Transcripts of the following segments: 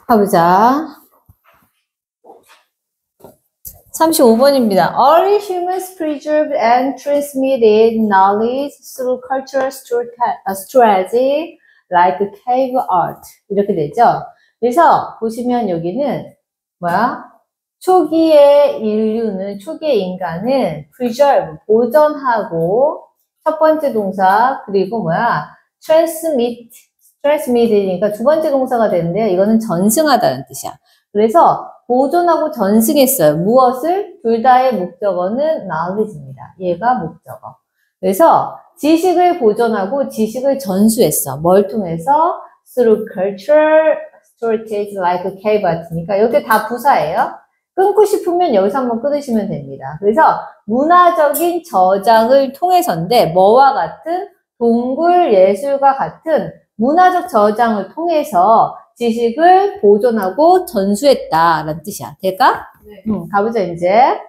가보자. 35번입니다. Early humans preserved and transmitted knowledge through cultural strategy like cave art. 이렇게 되죠. 그래서 보시면 여기는 초기의 인류는, 초기의 인간은 preserve, 보존하고 첫 번째 동사, 그리고 transmit이니까 두 번째 동사가 되는데요. 이거는 전승하다는 뜻이야. 그래서 보존하고 전승했어요. 무엇을? 둘 다의 목적어는 knowledge입니다. 얘가 목적어. 그래서 지식을 보존하고 지식을 전수했어. 뭘 통해서? Through cultural strategies like cave art니까 이게 다 부사예요. 끊고 싶으면 여기서 한번 끊으시면 됩니다. 그래서 문화적인 저장을 통해서인데 뭐와 같은? 동굴 예술과 같은 문화적 저장을 통해서 지식을 보존하고 전수했다라는 뜻이야. 될까? 네. 가보자 이제.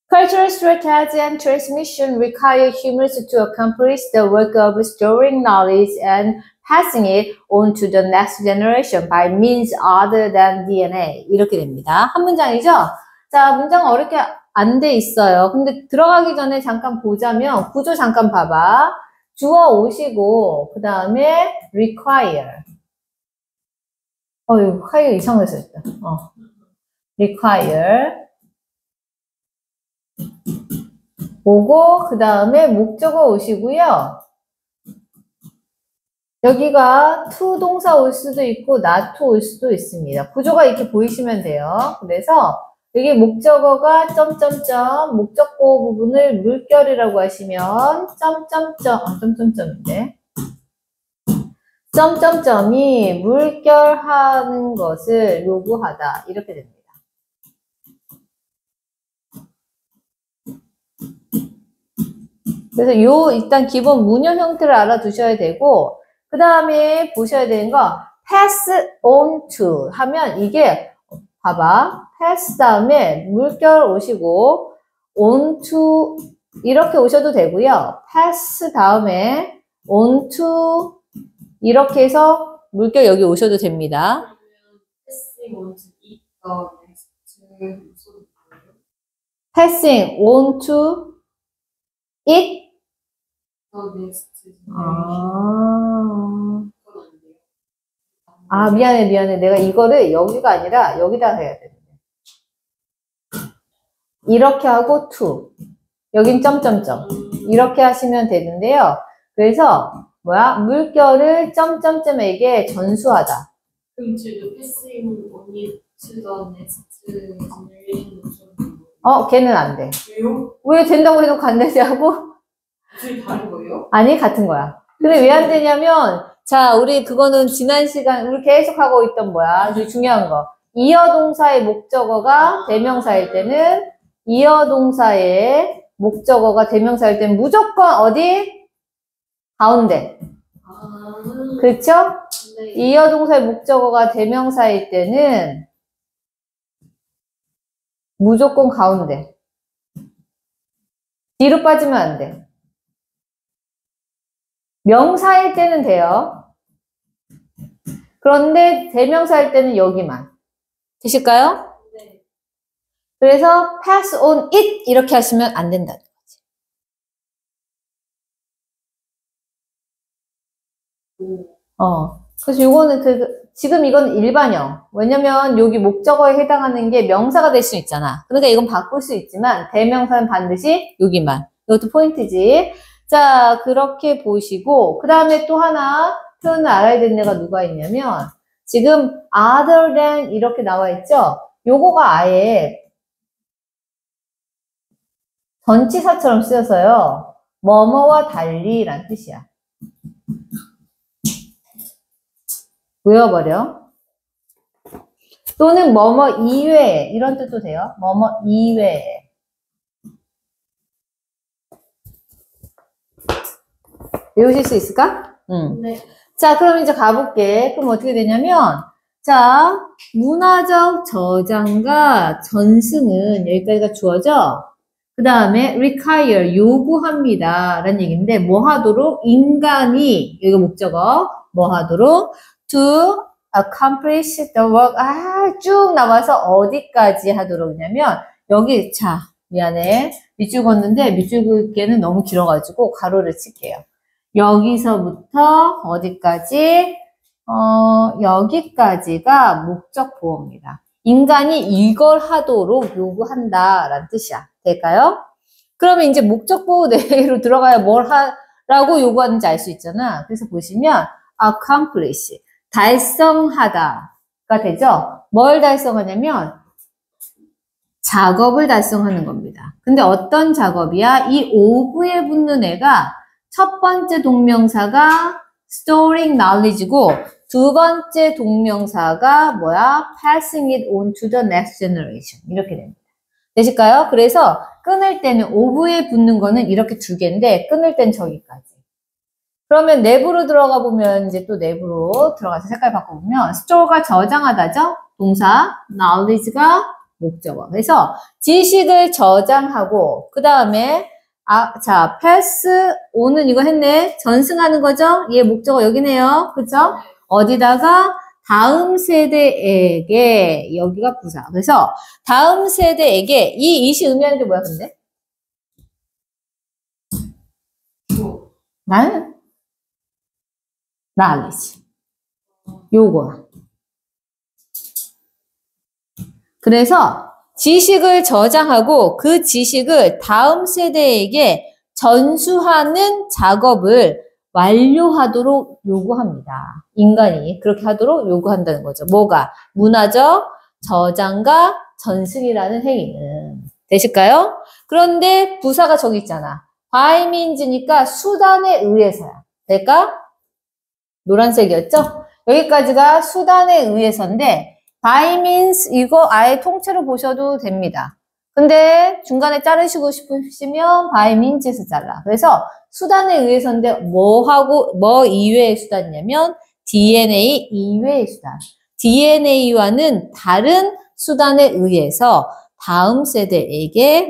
Cultural strategy and transmission require humans to accomplish the work of storing knowledge and passing it on to the next generation by means other than DNA. 이렇게 됩니다. 한 문장이죠? 자, 문장 어렵게 안 돼 있어요. 근데 들어가기 전에 잠깐 보자면 구조 잠깐 봐봐. 주어 오시고 그 다음에 require. 이거 이상해서 했다. require 오고 그 다음에 목적어 오시고요. 여기가 to 동사 올 수도 있고 not to 올 수도 있습니다. 구조가 이렇게 보이시면 돼요. 그래서 여기 목적어가 점점점 목적보 부분을 물결이라고 하시면 점점점인데 점점점이 물결하는 것을 요구하다 이렇게 됩니다. 그래서 일단 기본 문형 형태를 알아두셔야 되고 그 다음에 보셔야 되는 거 pass on to 하면 이게 봐봐 pass 다음에 물결 오시고 on to 이렇게 오셔도 되고요. pass 다음에 on to 이렇게 해서 물결 여기 오셔도 됩니다. passing on to it 미안해. 내가 이거를 여기가 아니라 여기다 해야 되는데. 이렇게 하고 to. 여긴 점점점. 이렇게 하시면 되는데요. 그래서 물결을 점점점에게 전수하다. 그럼 지금 패싱 only to the next generation. 걔는 안 돼. 왜요? 왜 된다고 해도 안 되지 하고? 둘이 다른 거예요? 아니, 같은 거야. 근데 왜 안 되냐면, 자, 우리 그거는 지난 시간, 우리 계속 하고 있던 아주 중요한 거. 이어 동사의 목적어가 대명사일 때는, 이어 동사의 목적어가 대명사일 때는 무조건 어디? 가운데. 그렇죠? 네. 이어 동사의 목적어가 대명사일 때는 무조건 가운데. 뒤로 빠지면 안 돼. 명사일 때는 돼요. 그런데 대명사일 때는 여기만. 되실까요? 네. 그래서 pass on it 이렇게 하시면 안 된다는 거지. 그래서 요거는 지금 이건 일반형. 왜냐면 여기 목적어에 해당하는 게 명사가 될 수 있잖아. 그러니까 이건 바꿀 수 있지만 대명사는 반드시 여기만. 이것도 포인트지. 자, 그렇게 보시고 그 다음에 또 하나 표현을 알아야 되는 애가 누가 있냐면 지금 other than 이렇게 나와 있죠? 요거가 아예 전치사처럼 쓰여서요. 뭐뭐와 달리란 뜻이야. 외워버려. 또는 뭐뭐 이외에 이런 뜻도 돼요. 뭐뭐 이외에. 외우실 수 있을까? 네. 자, 그럼 이제 가볼게. 그럼 어떻게 되냐면, 자, 문화적 저장과 전승은 여기까지가 주어져. 그 다음에 require, 요구합니다. 라는 얘기인데, 뭐 하도록? 인간이, 여기가 목적어, 뭐 하도록? to accomplish the work. 쭉 나와서 어디까지 하도록 하냐면, 여기, 자, 미안해. 밑줄 걷는데, 밑줄 긋기에는 너무 길어가지고, 가로를 칠게요. 여기서부터 어디까지? 여기까지가 목적 보호입니다. 인간이 이걸 하도록 요구한다라는 뜻이야. 될까요? 그러면 이제 목적 보호 내로 들어가야 뭘 하라고 요구하는지 알 수 있잖아. 그래서 보시면 accomplish, 달성하다가 되죠. 뭘 달성하냐면 작업을 달성하는 겁니다. 근데 어떤 작업이야? 이 of에 붙는 애가 첫 번째 동명사가 storing knowledge고 두 번째 동명사가 뭐야? passing it on to the next generation. 이렇게 됩니다. 되실까요? 그래서 끊을 때는 of에 붙는 거는 이렇게 두 개인데 끊을 땐 저기까지. 그러면 내부로 들어가 보면 이제 또 내부로 들어가서 색깔 바꿔보면 store가 저장하다죠? 동사, knowledge가 목적어. 그래서 지식을 저장하고 그 다음에 자, pass on은 이거 했네. 전승하는 거죠? 얘 목적어 여기네요. 그죠? 어디다가 다음 세대에게 여기가 부사. 그래서 다음 세대에게 이 it이 의미하는 게 뭐야 근데? 나는 knowledge. 요거. 그래서 지식을 저장하고 그 지식을 다음 세대에게 전수하는 작업을 완료하도록 요구합니다. 인간이 그렇게 하도록 요구한다는 거죠. 뭐가? 문화적 저장과 전승이라는 행위는. 되실까요? 그런데 부사가 저기 있잖아. by means니까 수단에 의해서야. 될까? 노란색이었죠? 여기까지가 수단에 의해서인데 by means 이거 아예 통째로 보셔도 됩니다. 근데 중간에 자르시고 싶으시면 by means에서 잘라. 그래서 수단에 의해서인데 뭐 이외의 수단이냐면 DNA 이외의 수단. DNA와는 다른 수단에 의해서 다음 세대에게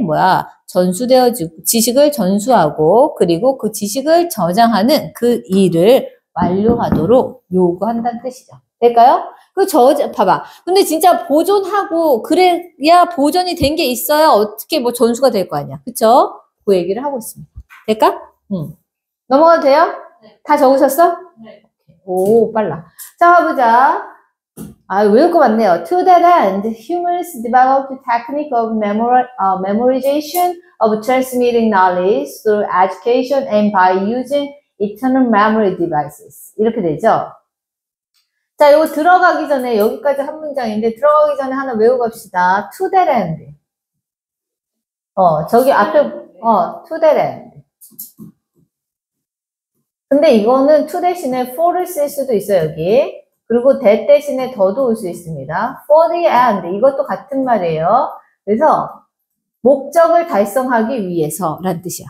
전수되어지고 지식을 전수하고 그리고 그 지식을 저장하는 그 일을 완료하도록 요구한다는 뜻이죠. 될까요? 봐봐. 근데 진짜 보존하고, 그래야 보존이 된 게 있어야 어떻게 전수가 될 거 아니야. 그쵸? 그 얘기를 하고 있습니다. 될까? 넘어가도 돼요? 네. 다 적으셨어? 네. 오, 빨라. 자, 가보자. 외울 거 많네요. To that end, humans developed the technique of memorization of transmitting knowledge through education and by using external memory devices. 이렇게 되죠? 자, 이거 들어가기 전에 여기까지 한 문장인데 들어가기 전에 하나 외우고 갑시다. To that end. 저기 앞에 to that end. 근데 이거는 to 대신에 for를 쓸 수도 있어요, 여기. 그리고 that 대신에 더도 올 수 있습니다. For the end. 이것도 같은 말이에요. 그래서 목적을 달성하기 위해서라는 뜻이야.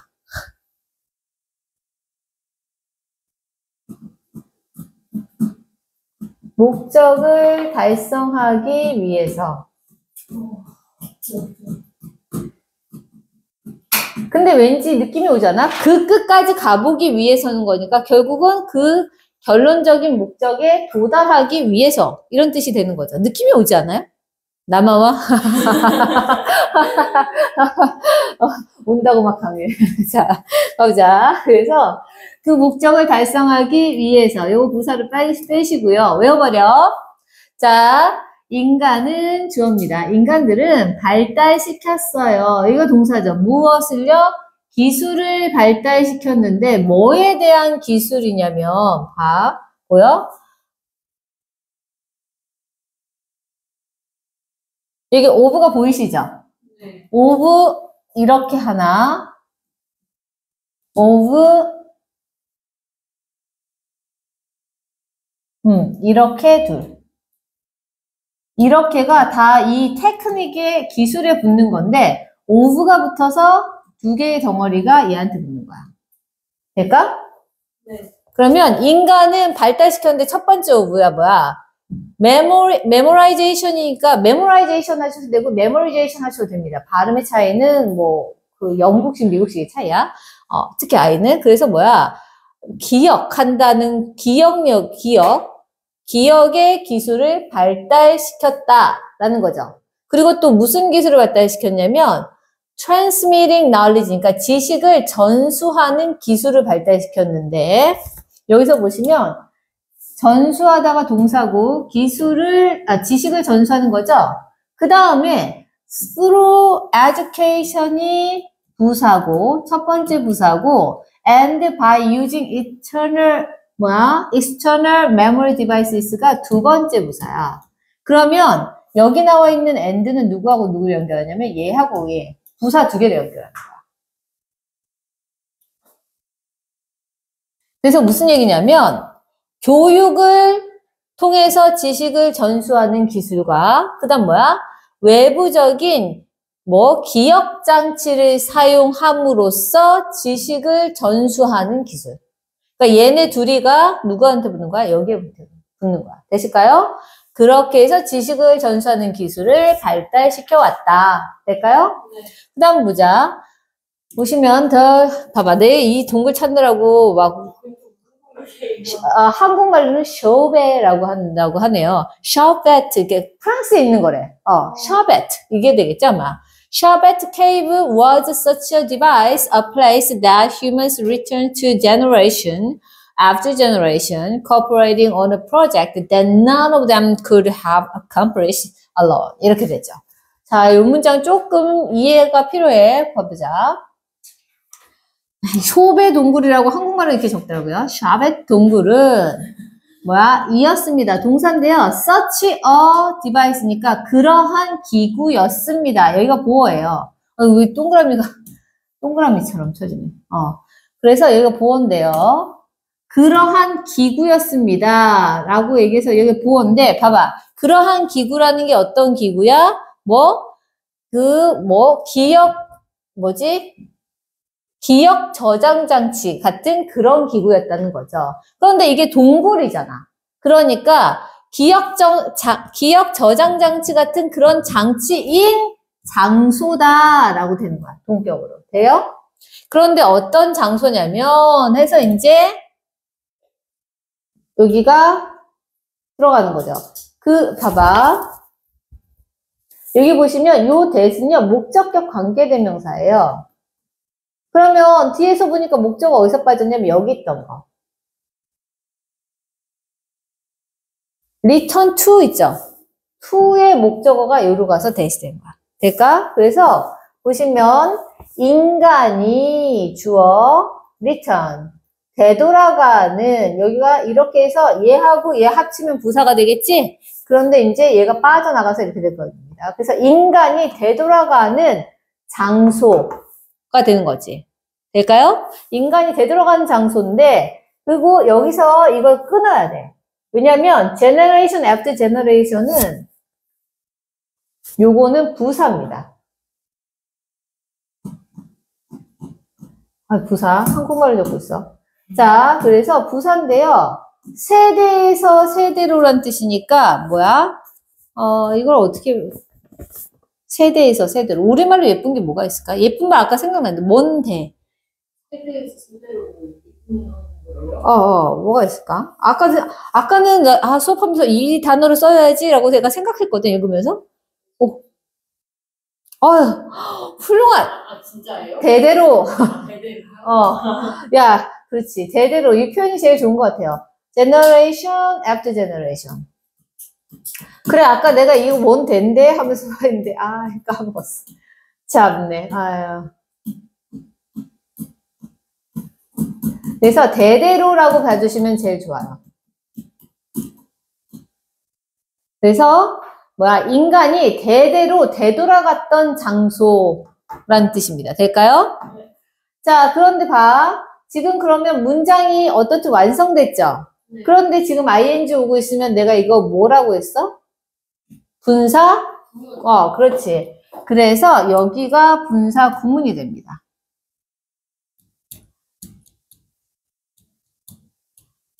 목적을 달성하기 위해서. 근데 왠지 느낌이 오잖아? 그 끝까지 가보기 위해서는 거니까 결국은 그 결론적인 목적에 도달하기 위해서 이런 뜻이 되는 거죠. 느낌이 오지 않아요? 남아와? 온다고 막 강해. 자, 가보자. 그래서 그 목적을 달성하기 위해서 요 부사를 빼시고요. 외워버려. 자, 인간은 주어입니다. 인간들은 발달시켰어요. 이거 동사죠. 무엇을요? 기술을 발달시켰는데 뭐에 대한 기술이냐면 보여? 여기 오브가 보이시죠? 네. 오브 이렇게 하나, 오브 이렇게 둘. 이렇게가 다 이 테크닉의 기술에 붙는 건데 오브가 붙어서 두 개의 덩어리가 얘한테 붙는 거야. 될까? 네. 그러면 인간은 발달시켰는데 첫 번째 오브야 뭐야? 메모라이제이션이니까 메모라이제이션 하셔도 되고 메모리제이션 하셔도 됩니다. 발음의 차이는 그 영국식, 미국식의 차이야. 특히 아이는 그래서 기억한다는 기억력, 기억의 기술을 발달시켰다라는 거죠. 그리고 또 무슨 기술을 발달시켰냐면 transmitting knowledge, 그러니까 지식을 전수하는 기술을 발달시켰는데 여기서 보시면 전수하다가 동사고 지식을 전수하는 거죠. 그 다음에 through education이 부사고 첫 번째 부사고 and by using external memory devices가 두 번째 부사야. 그러면 여기 나와 있는 and는 누구하고 누구를 연결하냐면 얘하고 얘 부사 두 개를 연결하는 거야. 그래서 무슨 얘기냐면 교육을 통해서 지식을 전수하는 기술과 그다음 뭐야? 외부적인 기억 장치를 사용함으로써 지식을 전수하는 기술. 그러니까 얘네 둘이가 누구한테 붙는 거야? 여기에 붙는 거야. 되실까요? 그렇게 해서 지식을 전수하는 기술을 발달시켜 왔다. 될까요? 네. 그 다음 보자. 보시면 봐봐. 내 이 동굴 찾느라고 한국말로는 쇼베라고 한다고 하네요. 샤베트, 이게 프랑스에 있는 거래. 샤베트. 이게 되겠죠, 아마. Charbet Cave was such a device, a place that humans returned to generation after generation, cooperating on a project that none of them could have accomplished alone. 이렇게 되죠. 자, 이 문장 조금 이해가 필요해. 봐보자. 쇼베 동굴이라고 한국말로 이렇게 적더라고요. 샤벳 동굴은 이었습니다. 동사인데요. such a device니까 그러한 기구였습니다. 여기가 보어예요. 왜 동그라미처럼 쳐지네. 그래서 여기가 보어인데요. 그러한 기구였습니다. 라고 얘기해서 여기 보어인데, 봐봐. 그러한 기구라는 게 어떤 기구야? 기억 저장 장치 같은 그런 기구였다는 거죠. 그런데 이게 동굴이잖아. 그러니까 기억 저장 장치 같은 그런 장치인 장소다라고 되는 거야. 동격으로. 돼요? 그런데 어떤 장소냐면 해서 이제 여기가 들어가는 거죠. 봐봐. 여기 보시면 요 that은요, 목적격 관계대명사예요. 그러면 뒤에서 보니까 목적어 어디서 빠졌냐면 여기 있던 거. return to 있죠? to의 목적어가 여기로 가서 that이 된 거야. 될까? 그래서 보시면 인간이 주어 return 되돌아가는 여기가 이렇게 해서 얘하고 얘 합치면 부사가 되겠지? 그런데 이제 얘가 빠져나가서 이렇게 될 겁니다. 그래서 인간이 되돌아가는 장소가 되는 거지. 될까요? 인간이 되돌아가는 장소인데 그리고 여기서 이걸 끊어야 돼. 왜냐면 generation after generation은 요거는 부사입니다. 부사. 한국말로 적고 있어. 자, 그래서 부사인데요. 세대에서 세대로란 뜻이니까 이걸 어떻게 세대에서 세대로. 우리말로 예쁜 게 뭐가 있을까? 예쁜 말 아까 생각났는데 뭔데? 세대에서 세대로 있으면 뭐가 있을까? 아까는 수업하면서 이 단어를 써야지라고 제가 생각했거든, 읽으면서. 훌륭한. 진짜예요? 대대로. 대대로요? 야, 그렇지. 대대로. 이 표현이 제일 좋은 것 같아요. generation after generation. 그래, 아까 내가 이거 뭔 된대? 하면서 했는데, 까먹었어. 참네. 아유. 그래서 대대로라고 봐주시면 제일 좋아요. 그래서 인간이 대대로 되돌아갔던 장소란 뜻입니다. 될까요? 네. 자, 그런데 지금 그러면 문장이 어떻게 완성됐죠? 네. 그런데 지금 ing 오고 있으면 내가 이거 뭐라고 했어? 분사? 그렇지. 그래서 여기가 분사 구문이 됩니다.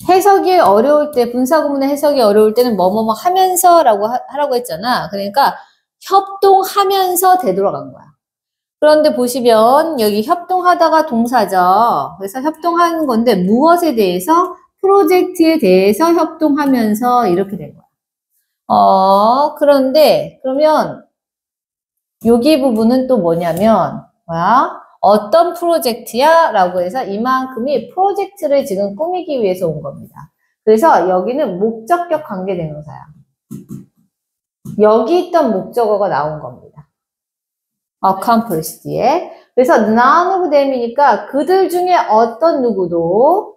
해석이 어려울 때, 분사 구문의 해석이 어려울 때는 뭐뭐뭐 하면서라고 하라고 했잖아. 그러니까 협동하면서 되돌아간 거야. 그런데 보시면 여기 협동하다가 동사죠. 그래서 협동하는 건데 무엇에 대해서? 프로젝트에 대해서 협동하면서 이렇게 된 거야. 그런데 그러면 여기 부분은 또 뭐냐면 어떤 프로젝트야? 라고 해서 이만큼이 프로젝트를 지금 꾸미기 위해서 온 겁니다. 그래서 여기는 목적격 관계대명사야. 여기 있던 목적어가 나온 겁니다. accomplished 뒤에. 그래서 none of them이니까 그들 중에 어떤 누구도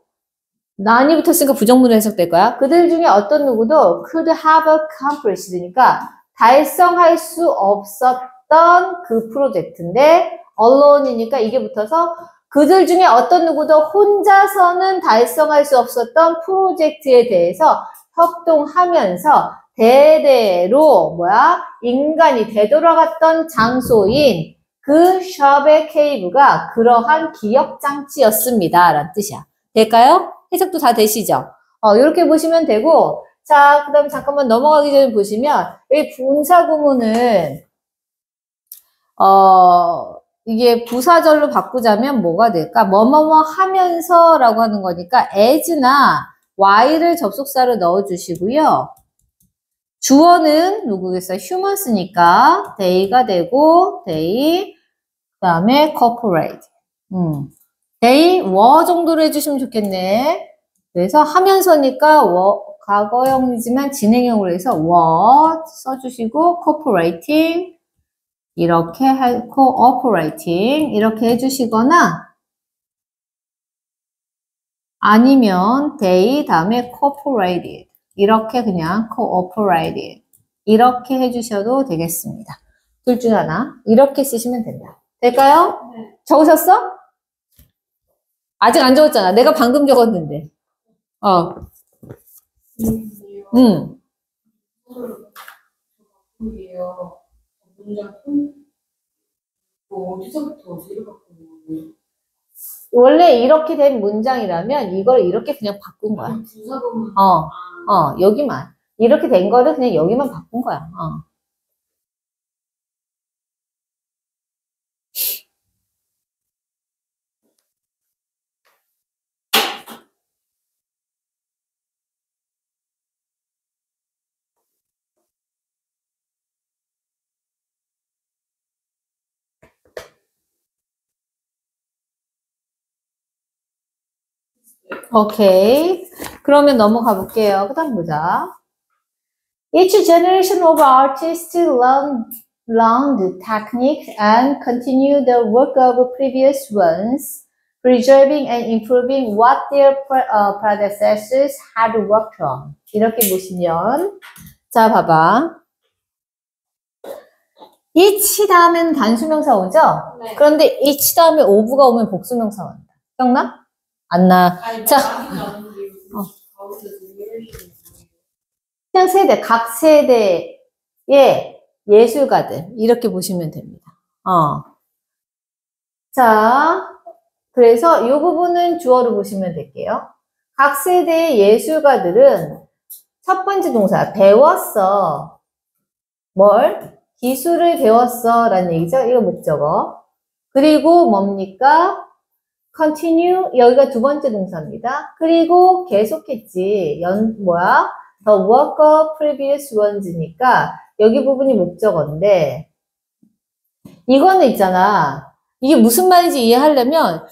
none이 붙었으니까 부정문으로 해석될 거야. 그들 중에 어떤 누구도 could have accomplished니까 달성할 수 없었던 그 프로젝트인데 alone이니까 이게 붙어서 그들 중에 어떤 누구도 혼자서는 달성할 수 없었던 프로젝트에 대해서 협동하면서 대대로 인간이 되돌아갔던 장소인 그 샵의 케이브가 그러한 기억장치였습니다. 라는 뜻이야. 될까요? 해석도 다 되시죠? 이렇게 보시면 되고, 자, 그 다음에 잠깐만 넘어가기 전에 보시면, 이 분사구문은, 이게 부사절로 바꾸자면 뭐가 될까? 뭐뭐뭐 하면서 라고 하는 거니까, as나 while을 접속사로 넣어주시고요. 주어는 누구겠어요? humans니까, they가 되고, they, 그 다음에 corporate. they were 정도로 해주시면 좋겠네. 그래서 하면서니까 과거형이지만 진행형으로 해서 were 써주시고 cooperating 이렇게 cooperating 이렇게 해주시거나 아니면 they 다음에 cooperated 이렇게 그냥 cooperated 이렇게 해주셔도 되겠습니다. 둘 중 하나 이렇게 쓰시면 된다. 될까요? 네. 적으셨어? 아직 안 적었잖아. 내가 방금 적었는데. 어디서부터 어디로 바꾸는 거예요? 원래 이렇게 된 문장이라면 이걸 이렇게 그냥 바꾼 거야. 분사구문. 여기만. 이렇게 된 거를 그냥 여기만 바꾼 거야. 오케이. 그러면 넘어가 볼게요. 그 다음 보자. Each generation of artists learn the technique and continue the work of previous ones, preserving and improving what their predecessors had worked on. 이렇게 보시면, 자, 봐봐. each 다음에는 단수명사 오죠? 네. 그런데 each 다음에 of가 오면 복수명사 온다. 기억나? 안 나. 자, 그냥 세대, 각 세대의 예술가들 이렇게 보시면 됩니다. 자, 그래서 이 부분은 주어로 보시면 될게요. 각 세대의 예술가들은 첫 번째 동사 배웠어. 뭘? 기술을 배웠어 라는 얘기죠. 이거 목적어. 그리고 뭡니까? continue 여기가 두 번째 동사입니다. 그리고 계속했지. the work of previous ones니까 여기 부분이 목적어인데 이거는 있잖아. 이게 무슨 말인지 이해하려면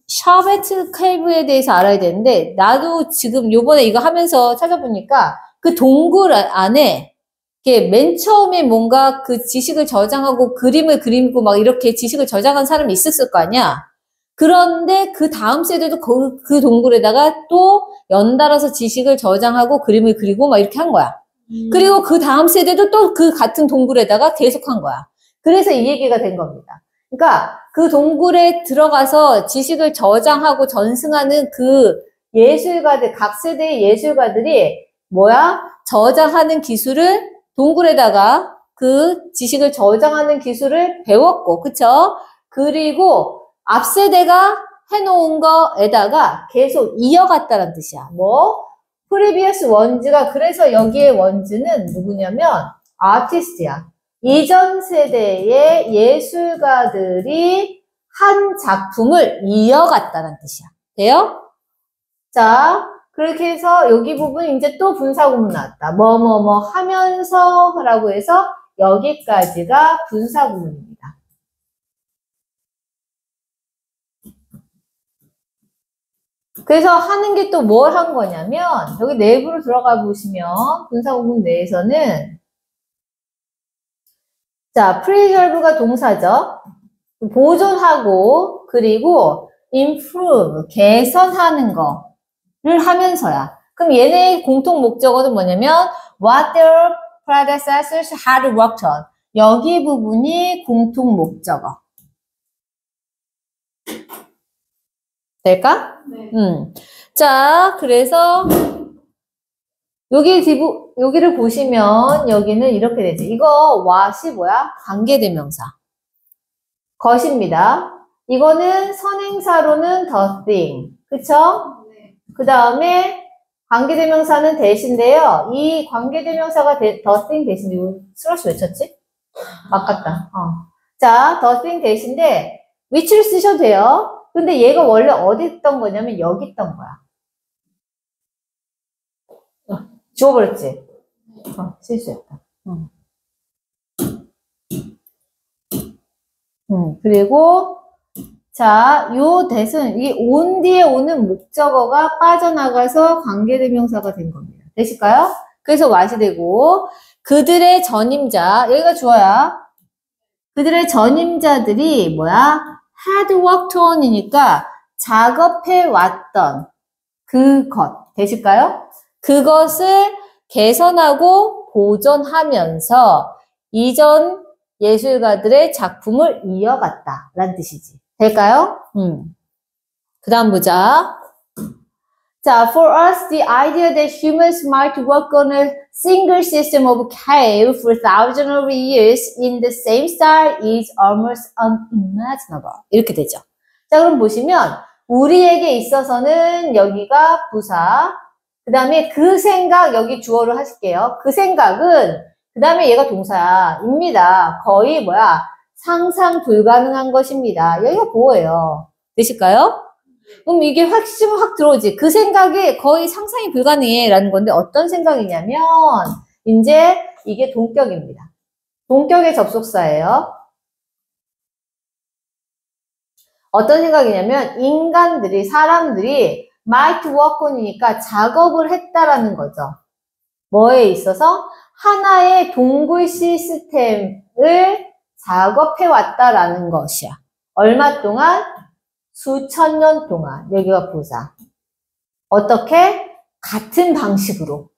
샤베트 케이브에 대해서 알아야 되는데 나도 지금 요번에 이거 하면서 찾아보니까 그 동굴 안에 이렇게 맨 처음에 뭔가 그 지식을 저장하고 그림을 그리고 막 이렇게 지식을 저장한 사람이 있었을 거 아니야. 그런데 그 다음 세대도 그 동굴에다가 또 연달아서 지식을 저장하고 그림을 그리고 막 이렇게 한 거야. 그리고 그 다음 세대도 또 그 같은 동굴에다가 계속 한 거야. 그래서 이 얘기가 된 겁니다. 그러니까 그 동굴에 들어가서 지식을 저장하고 전승하는 그 예술가들, 각 세대의 예술가들이 저장하는 기술을 동굴에다가 그 지식을 저장하는 기술을 배웠고, 그쵸? 그리고 앞 세대가 해놓은 거에다가 계속 이어갔다는 뜻이야. previous ones가 그래서 여기에 ones는 누구냐면 artist야. 이전 세대의 예술가들이 한 작품을 이어갔다는 뜻이야. 돼요? 자, 그렇게 해서 여기 부분 이제 또 분사구문 나왔다. 뭐뭐뭐 하면서 라고 해서 여기까지가 분사구문입니다. 그래서 하는 게 또 뭘 한 거냐면 여기 내부로 들어가 보시면 분사구문 내에서는 자, preserve가 동사죠. 보존하고 그리고 improve, 개선하는 거를 하면서야. 그럼 얘네의 공통 목적어는 뭐냐면 what their predecessors had worked on. 여기 부분이 공통 목적어. 될까? 네. 자, 그래서 여기를 보시면 여기는 이렇게 되지. 이거 what이 뭐야? 관계대명사. 것입니다. 이거는 선행사로는 the thing. 그쵸? 네. 그 다음에 관계대명사는 대신데요. 이 관계대명사가 the thing 대신에 이거 슬러시 외쳤지? 바꿨다. 자, the thing 대신데 which를 쓰셔도 돼요. 근데 얘가 원래 어디 있던 거냐면 여기 있던 거야. 지워버렸지? 실수했다. 그리고 자, 요 대신 이 on 뒤에 오는 목적어가 빠져나가서 관계대명사가 된 겁니다. 되실까요? 그래서 what이 되고 그들의 전임자 여기가 주어야. 그들의 전임자들이 뭐야? had worked on이니까 작업해 왔던 그것 되실까요? 그것을 개선하고 보존하면서 이전 예술가들의 작품을 이어갔다라는 뜻이지. 될까요? 그 다음 보자. 자, for us, the idea that humans might work on a single system of cave for thousands of years in the same style is almost unimaginable. 이렇게 되죠. 자, 그럼 보시면 우리에게 있어서는 여기가 부사, 그 다음에 그 생각 여기 주어로 하실게요. 그 생각은 그 다음에 얘가 동사입니다. 거의 뭐야? 상상 불가능한 것입니다. 여기가 보호예요. 되실까요? 그럼 이게 확실히 확 들어오지. 그 생각이 거의 상상이 불가능해 라는 건데 어떤 생각이냐면 이제 이게 동격입니다. 동격의 접속사예요. 어떤 생각이냐면 인간들이 사람들이 might work on이니까 작업을 했다라는 거죠. 뭐에 있어서 하나의 동굴 시스템을 작업해 왔다라는 것이야. 얼마 동안? 수천 년 동안. 여기가 부사. 어떻게? 같은 방식으로.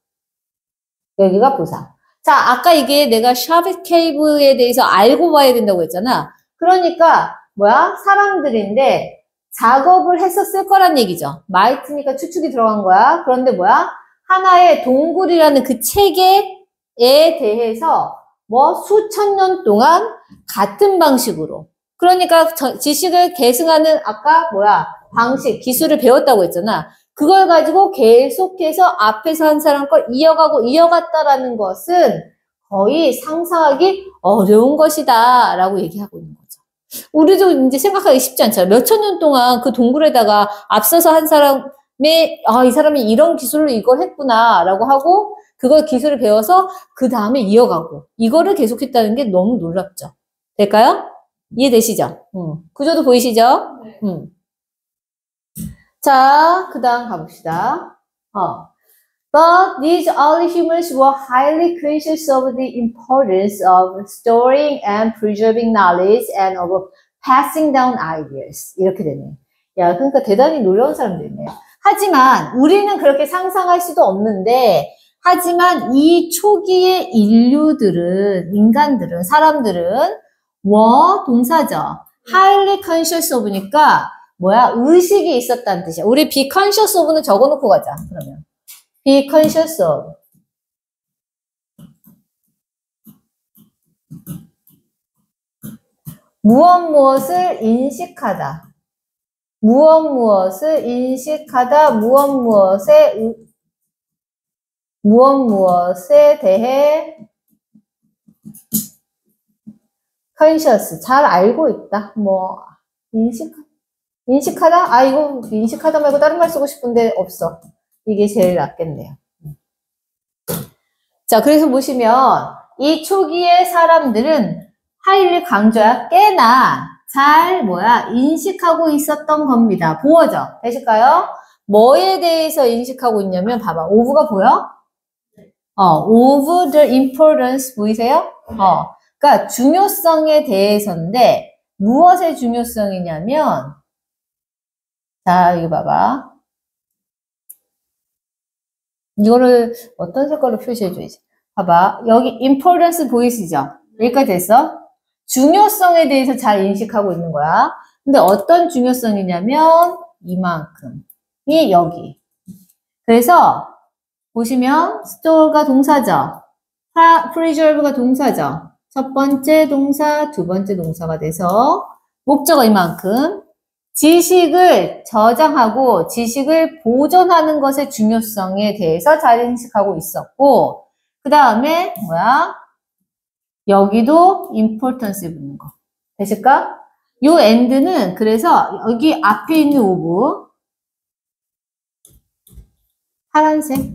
여기가 부사. 자, 아까 이게 내가 샤벳 케이브에 대해서 알고 봐야 된다고 했잖아. 그러니까 뭐야? 사람들인데 작업을 했었을 거란 얘기죠. 마이트니까 추측이 들어간 거야. 그런데 뭐야? 하나의 동굴이라는 그 체계에 대해서 뭐 수천 년 동안 같은 방식으로. 그러니까 지식을 계승하는 아까 뭐야? 방식, 기술을 배웠다고 했잖아. 그걸 가지고 계속해서 앞에서 한 사람 걸 이어가고 이어갔다라는 것은 거의 상상하기 어려운 것이다 라고 얘기하고 있는 거죠. 우리도 이제 생각하기 쉽지 않잖아요. 몇천 년 동안 그 동굴에다가 앞서서 한 사람의 이 사람이 이런 기술로 이걸 했구나 라고 하고 그걸 기술을 배워서 그 다음에 이어가고 이거를 계속했다는 게 너무 놀랍죠. 될까요? 이해되시죠? 구조도 보이시죠? 네. 자, 그 다음 가봅시다. But these early humans were highly conscious of the importance of storing and preserving knowledge and of passing down ideas. 이렇게 되네. 야, 그러니까 대단히 놀라운 사람들이네. 하지만 우리는 그렇게 상상할 수도 없는데 하지만 이 초기의 인간들은, 사람들은 동사죠. highly conscious of니까 뭐야? 의식이 있었다는 뜻이야. 우리 be conscious of는 적어놓고 가자. 그러면 be conscious of. 무엇을 인식하다. 무엇을 인식하다. 무엇에 대해 conscious. 잘 알고 있다. 인식하다? 이거 인식하다 말고 다른 말 쓰고 싶은데 없어. 이게 제일 낫겠네요. 자, 그래서 보시면 이 초기의 사람들은 하이를 강조야 꽤나 잘 인식하고 있었던 겁니다. 보어죠? 되실까요? 뭐에 대해서 인식하고 있냐면 봐봐. of가 보여? of the importance 보이세요? 그러니까 중요성에 대해서인데 무엇의 중요성이냐면 자, 이거 봐봐. 이거를 어떤 색깔로 표시해줘야지. 봐봐. 여기 importance 보이시죠? 여기까지 됐어? 중요성에 대해서 잘 인식하고 있는 거야. 근데 어떤 중요성이냐면 이만큼이 여기. 그래서 보시면 store가 동사죠. preserve가 동사죠. 첫 번째 동사, 두 번째 동사가 돼서 목적어 이만큼. 지식을 저장하고 지식을 보존하는 것의 중요성에 대해서 잘 인식하고 있었고 그 다음에 여기도 importance 붙는 거. 되실까? 요 end는 그래서 여기 앞에 있는 of 파란색.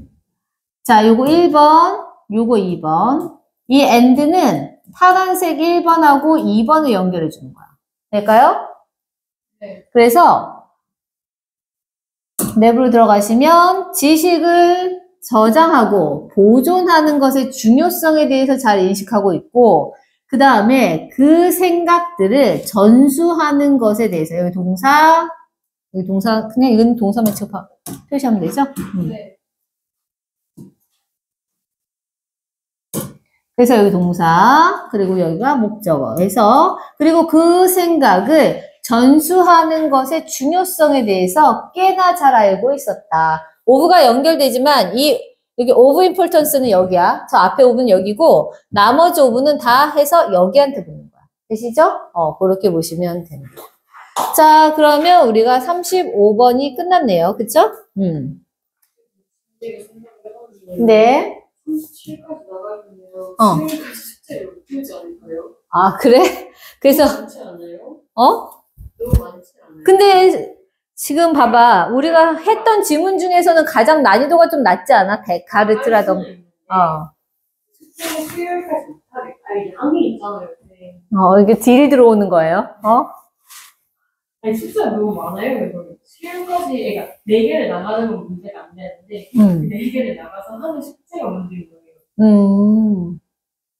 자, 요거 1번, 요거 2번. 이 end는 파란색 1번하고 2번을 연결해 주는 거야. 될까요? 네. 그래서 랩으로 들어가시면 지식을 저장하고 보존하는 것의 중요성에 대해서 잘 인식하고 있고 그 다음에 그 생각들을 전수하는 것에 대해서 여기 동사 그냥 이건 동사만 표시하면 되죠? 네. 그래서 여기 동사 그리고 여기가 목적어에서 그리고 그 생각을 전수하는 것의 중요성에 대해서 꽤나 잘 알고 있었다. of가 연결되지만 여기 of importance는 여기야. 저 앞에 of는 여기고 나머지 of는 다 해서 여기한테 붙는 거야. 되시죠? 그렇게 보시면 됩니다. 자, 그러면 우리가 35번이 끝났네요. 그쵸? 네. 37까지 나가면요. 7까지 숙제를 못 풀지 않을까요? 아, 그래? 그래서 많지 않아요? 너무 많지 않아요? 근데 지금 봐봐. 우리가 했던 지문 중에서는 가장 난이도가 좀 낮지 않아? 데카르트라던가. 숙제는 수요일까지 못하겠다. 양이 있잖아요. 네. 이게 딜이 들어오는 거예요. 아니, 숙제가 너무 많아요. 그래서 수요일까지, 그러니까 4개를 나가는 건 문제가 안 되는데, 4개를 나가서 하는 숙제가 문제인 거예요.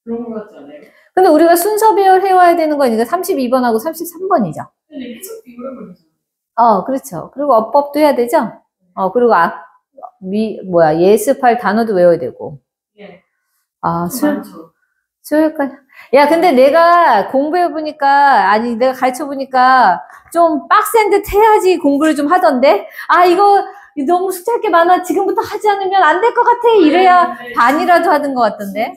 그런 거 같지 않아요? 근데 우리가 순서 배열 해와야 되는 건 이거 32번하고 33번이죠. 근데 계속 비교를 걸리죠. 그렇죠. 그리고 어법도 해야 되죠. 그리고 예습할 단어도 외워야 되고. 예. 수요일까지. 야, 근데 내가 공부해보니까, 내가 가르쳐보니까 좀 빡센 듯 해야지 공부를 좀 하던데? 이거 너무 숙제할 게 많아. 지금부터 하지 않으면 안 될 것 같아. 이래야 반이라도 하던 것 같던데?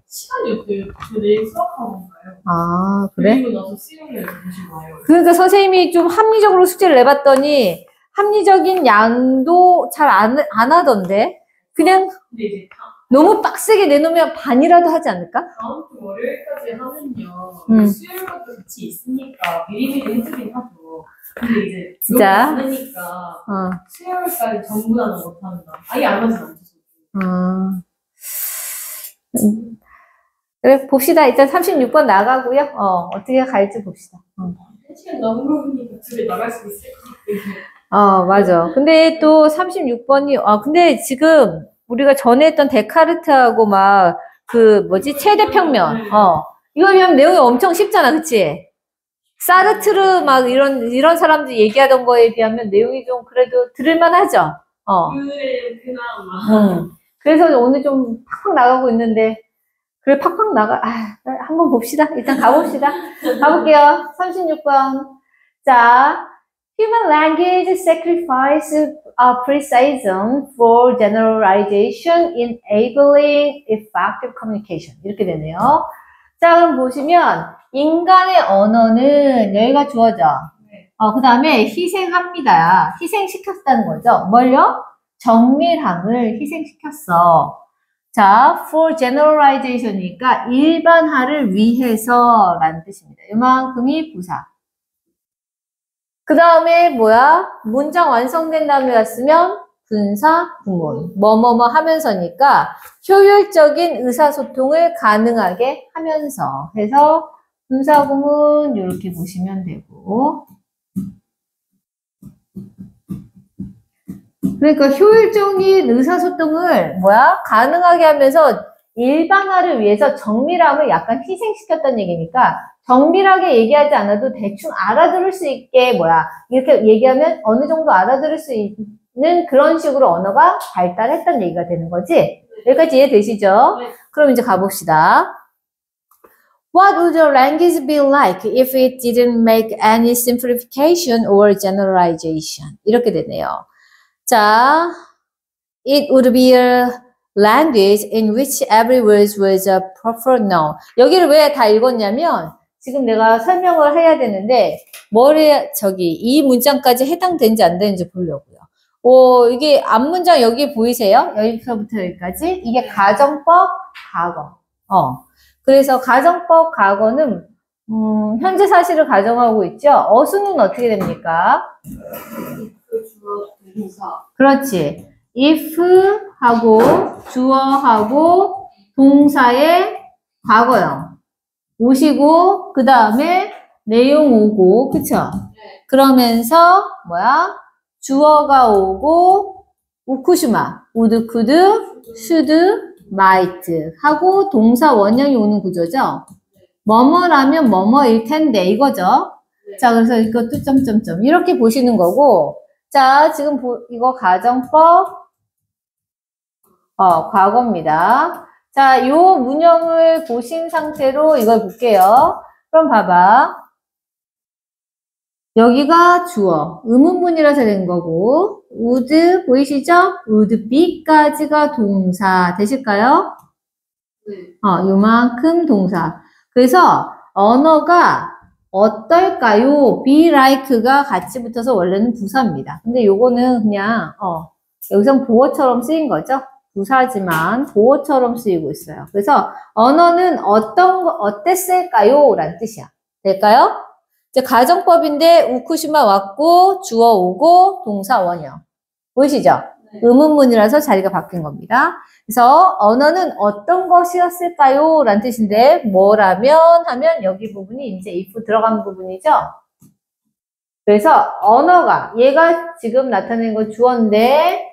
시간이 없어요. 저 내일 수업하고 가요. 그래? 그리고 나서 수요일에 다시 와요. 그러니까 선생님이 좀 합리적으로 숙제를 내봤더니 합리적인 양도 잘 안 하던데? 그냥 근데 이제 너무 빡세게 내놓으면 반이라도 하지 않을까? 다음 주 월요일까지 하면요. 수요일부터 같이 있으니까 미리미리 해주긴 하죠. 근데 이제 진짜? 너무 많으니까 수요일까지 전부 다는 못한다. 아예 안 하진 않죠. 그래, 봅시다. 일단 36번 나가고요. 어떻게 갈지 봅시다. 1시간 넘은 거 보니까 집에 나갈 수 있을 것 같아요. 맞아. 근데 또 36번이, 근데 지금 우리가 전에 했던 데카르트하고 최대평면. 이거 보면 내용이 엄청 쉽잖아. 그치? 사르트르 이런 사람들이 얘기하던 거에 비하면 내용이 좀 그래도 들을만 하죠? 그래, 그나마. 그래서 오늘 좀 팍팍 나가고 있는데, 그래, 팍팍 나가. 한번 봅시다. 일단 가봅시다. 가볼게요. 36번. 자, human language sacrifice precision for generalization enabling effective communication. 이렇게 되네요. 자, 그럼 보시면, 인간의 언어는 여기가 주어져. 그 다음에 희생합니다. 희생시켰다는 거죠. 뭘요? 정밀함을 희생시켰어. 자, for generalization이니까 일반화를 위해서 라는 뜻입니다. 이만큼이 부사. 그 다음에 문장 완성된 다음에 왔으면 분사, 구문. 뭐뭐뭐 하면서니까 효율적인 의사소통을 가능하게 하면서 해서 분사, 구문 이렇게 보시면 되고. 그러니까 효율적인 의사소통을 가능하게 하면서 일반화를 위해서 정밀함을 약간 희생시켰다는 얘기니까 정밀하게 얘기하지 않아도 대충 알아들을 수 있게 이렇게 얘기하면 어느 정도 알아들을 수 있는 그런 식으로 언어가 발달했다는 얘기가 되는 거지. 여기까지 이해되시죠? 네. 그럼 이제 가봅시다. What would your language be like if it didn't make any simplification or generalization? 이렇게 되네요. 자, it would be a language in which every word was a proper noun. 여기를 왜 다 읽었냐면 지금 내가 설명을 해야 되는데 이 문장까지 해당되는지 안 되는지 보려고요. 이게 앞문장 여기 보이세요? 여기서부터 여기까지 이게 가정법 과거. 그래서 가정법 과거는 현재 사실을 가정하고 있죠. 어순은 어떻게 됩니까? 그렇지. if 하고 주어하고 동사의 과거형 오시고 그 다음에 내용 오고 그쵸? 그러면서 주어가 오고 우쿠슈마, 우드, 쿠드, 슈드, 마이트 하고 동사 원형이 오는 구조죠. 뭐뭐라면 뭐뭐일 텐데 이거죠. 자, 그래서 이것도 점점점 이렇게 보시는 거고. 자, 지금 이거 가정법 과거입니다. 자, 요 문형을 보신 상태로 이걸 볼게요. 그럼 봐봐. 여기가 주어, 의문문이라서 된 거고, would 보이시죠? would be까지가 동사 되실까요? 네. 요만큼 동사. 그래서 언어가 어떨까요? be like가 같이 붙어서 원래는 부사입니다. 근데 요거는 그냥 여기선 보어처럼 쓰인 거죠. 부사지만 보어처럼 쓰이고 있어요. 그래서 언어는 어땠을까요? 라는 뜻이야. 될까요? 이제 가정법인데 우쿠시마 왔고 주어 오고 동사 원형. 보이시죠? 네. 의문문이라서 자리가 바뀐 겁니다. 그래서 언어는 어떤 것이었을까요? 라는 뜻인데 뭐라면 하면 여기 부분이 이제 if 들어간 부분이죠. 그래서 언어가 얘가 지금 나타낸 건 주어인데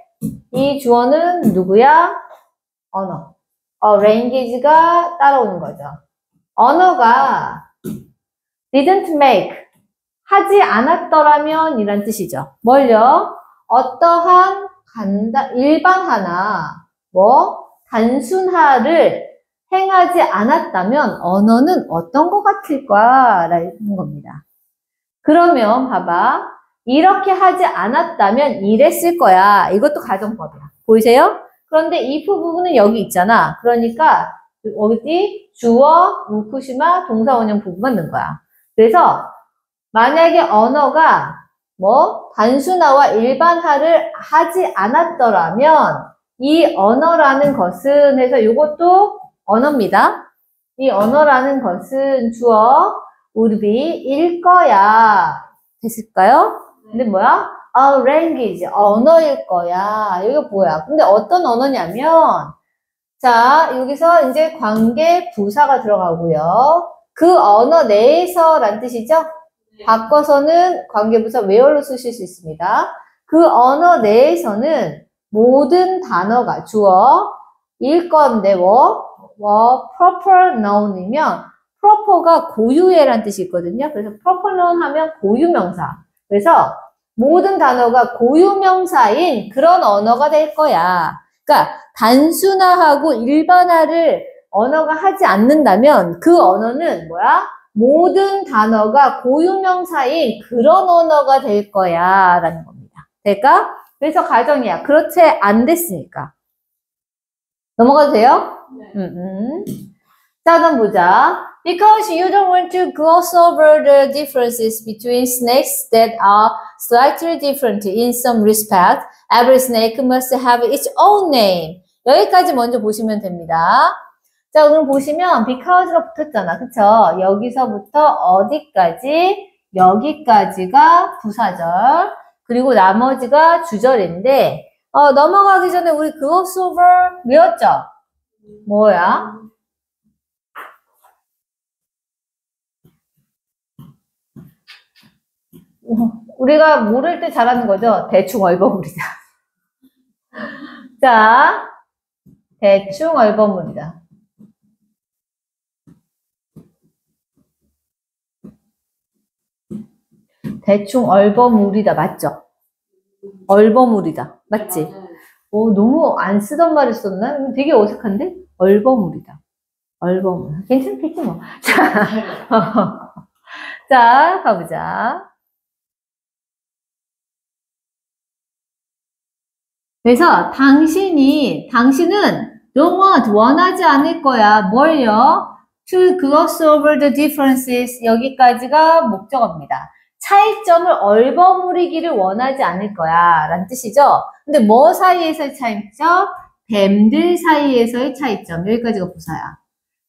이 주어는 누구야? 언어. language가 따라오는 거죠. 언어가 didn't make 하지 않았더라면 이란 뜻이죠. 뭘요? 어떠한 일반화나 단순화를 행하지 않았다면 언어는 어떤 것 같을까? 라는 겁니다. 그러면 봐봐. 이렇게 하지 않았다면 이랬을 거야. 이것도 가정법이야. 보이세요? 그런데 if 부분은 여기 있잖아. 그러니까 어디 주어, 우쿠시마, 동사 원형 부분만 넣은 거야. 그래서 만약에 언어가 단순화와 일반화를 하지 않았더라면 이 언어라는 것은 해서 이것도 언어입니다. 이 언어라는 것은 주어 would be 일 거야. 됐을까요? 근데 a language, 언어일 거야. 이게 뭐야? 근데 어떤 언어냐면 자, 여기서 이제 관계 부사가 들어가고요. 그 언어 내에서 란 뜻이죠? 바꿔서는 관계부사 where로 쓰실 수 있습니다. 그 언어 내에서는 모든 단어가 주어일 건데 proper noun이면 proper가 고유의 란 뜻이 있거든요. 그래서 proper noun 하면 고유명사. 그래서 모든 단어가 고유명사인 그런 언어가 될 거야. 그러니까 단순화하고 일반화를 언어가 하지 않는다면 그 언어는 모든 단어가 고유명사인 그런 언어가 될 거야 라는 겁니다. 될까? 그래서 가정이야. 그렇지 안 됐으니까. 넘어가도 돼요? 네. 자, 그럼 보자. Because you don't want to gloss over the differences between snakes that are slightly different in some respect, every snake must have its own name. 여기까지 먼저 보시면 됩니다. 자, 오늘 보시면 because가 붙었잖아. 그쵸? 여기서부터 어디까지? 여기까지가 부사절. 그리고 나머지가 주절인데 넘어가기 전에 우리 gloss over 외웠죠? 뭐야? 우리가 모를 때 잘하는 거죠? 대충 얼버무리다. 자, 대충 얼버무리다. 대충 얼버무리다. 맞죠? 얼버무리다. 맞지? 너무 안 쓰던 말을 썼나? 되게 어색한데? 얼버무리다. 얼버무리다. 괜찮겠지 뭐. 자, 가보자. 그래서 당신은 don't want, 원하지 않을 거야. 뭘요? To gloss over the differences. 여기까지가 목적어입니다. 차이점을 얼버무리기를 원하지 않을 거야. 라는 뜻이죠. 근데 뭐 사이에서의 차이점? 뱀들 사이에서의 차이점. 여기까지가 부사야.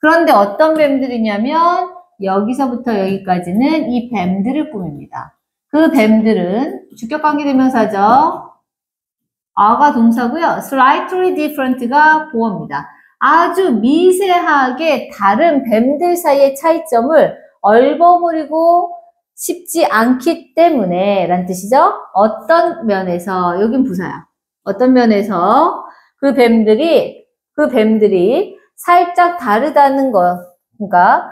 그런데 어떤 뱀들이냐면 여기서부터 여기까지는 이 뱀들을 꾸밉니다. 그 뱀들은 주격관계대명사죠. 아가 동사고요. slightly different가 보어입니다. 아주 미세하게 다른 뱀들 사이의 차이점을 얼버무리고 싶지 않기 때문에 라는 뜻이죠. 어떤 면에서, 여긴 부사야. 어떤 면에서 그 뱀들이 살짝 다르다는 거. 그러니까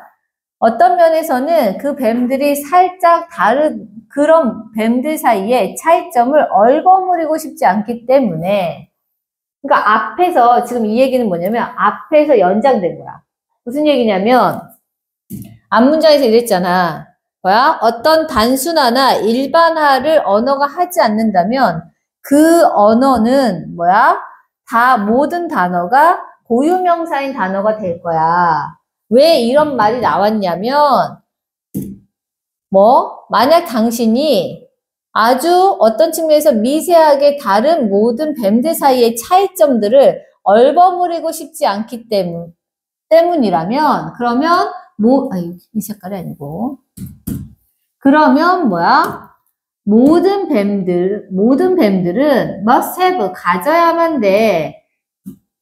어떤 면에서는 그 뱀들이 살짝 다른 그런 뱀들 사이에 차이점을 얼버무리고 싶지 않기 때문에, 그러니까 앞에서 지금 이 얘기는 뭐냐면 앞에서 연장된 거야. 무슨 얘기냐면 앞문장에서 이랬잖아. 뭐야? 어떤 단순화나 일반화를 언어가 하지 않는다면 그 언어는 뭐야? 다 모든 단어가 고유명사인 단어가 될 거야. 왜 이런 말이 나왔냐면 만약 당신이 아주 어떤 측면에서 미세하게 다른 모든 뱀들 사이의 차이점들을 얼버무리고 싶지 않기 때문이라면, 그러면, 이 색깔이 아니고. 그러면 모든 뱀들은 must have, 가져야만 돼.